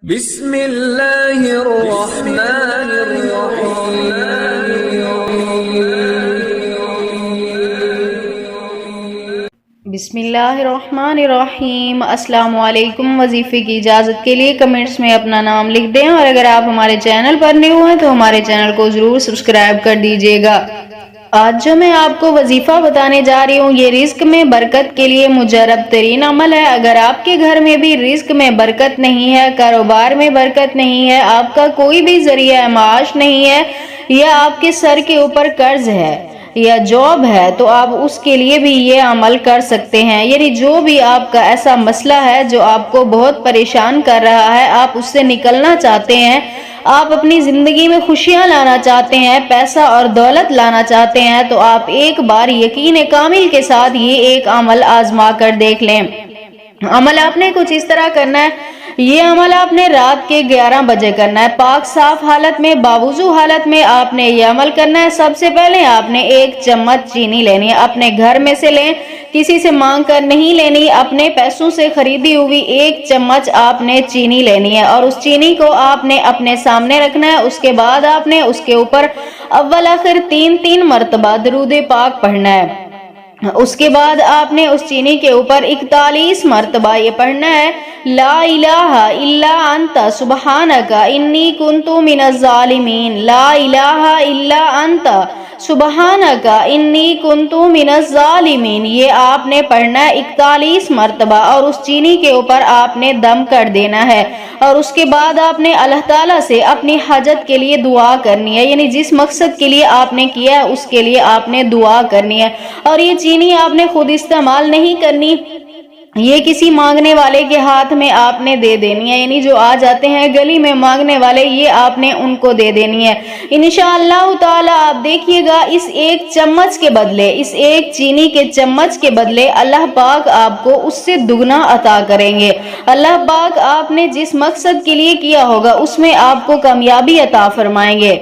بسم اللہ الرحمن الرحیم۔ بسم اللہ الرحمن الرحیم۔ السلام علیکم۔ وظیفے کی اجازت کے لیے کمنٹس میں اپنا نام لکھ دیں، اور اگر آپ ہمارے چینل پر نیو ہیں تو ہمارے چینل کو ضرور سبسکرائب کر دیجیے گا۔ آج جو میں آپ کو وظیفہ بتانے جا رہی ہوں، یہ رزق میں برکت کے لیے مجرب ترین عمل ہے۔ اگر آپ کے گھر میں بھی رزق میں برکت نہیں ہے، کاروبار میں برکت نہیں ہے، آپ کا کوئی بھی ذریعہ معاش نہیں ہے، یا آپ کے سر کے اوپر قرض ہے یا جاب ہے، تو آپ اس کے لیے بھی یہ عمل کر سکتے ہیں۔ یعنی جو بھی آپ کا ایسا مسئلہ ہے جو آپ کو بہت پریشان کر رہا ہے، آپ اس سے نکلنا چاہتے ہیں، آپ اپنی زندگی میں خوشیاں لانا چاہتے ہیں، پیسہ اور دولت لانا چاہتے ہیں، تو آپ ایک بار یقین کامل کے ساتھ یہ ایک عمل آزما کر دیکھ لیں۔ عمل آپ نے کچھ اس طرح کرنا ہے۔ یہ عمل آپ نے رات کے 11 بجے کرنا ہے، پاک صاف حالت میں، باوضو حالت میں آپ نے یہ عمل کرنا ہے۔ سب سے پہلے آپ نے 1 چمچ چینی لینی ہے، اپنے گھر میں سے لیں، کسی سے مانگ کر نہیں لینی، اپنے پیسوں سے خریدی ہوئی 1 چمچ آپ نے چینی لینی ہے، اور اس چینی کو آپ نے اپنے سامنے رکھنا ہے۔ اس کے بعد آپ نے اس کے اوپر اول آخر 3 مرتبہ درود پاک پڑھنا ہے۔ اس کے بعد آپ نے اس چینی کے اوپر 41 مرتبہ یہ پڑھنا ہے، لا الہ الا انت سبحانک انی کنت من الظالمین، لا الہ الا انت سبحانک انی کنت من الظالمین۔ یہ آپ نے پڑھنا ہے 41 مرتبہ، اور اس چینی کے اوپر آپ نے دم کر دینا ہے، اور اس کے بعد آپ نے اللہ تعالیٰ سے اپنی حاجت کے لیے دعا کرنی ہے۔ یعنی جس مقصد کے لیے آپ نے کیا ہے اس کے لیے آپ نے دعا کرنی ہے، اور یہ چینی آپ نے خود استعمال نہیں کرنی، یہ کسی مانگنے والے کے ہاتھ میں آپ نے دے دینی ہے۔ یعنی جو آ جاتے ہیں گلی میں مانگنے والے، یہ آپ نے ان کو دے دینی ہے۔ انشاءاللہ تعالی آپ دیکھیے گا، اس 1 چمچ کے بدلے، اس 1 چینی کے چمچ کے بدلے اللہ پاک آپ کو اس سے دگنا عطا کریں گے۔ اللہ پاک آپ نے جس مقصد کے لیے کیا ہوگا اس میں آپ کو کامیابی عطا فرمائیں گے۔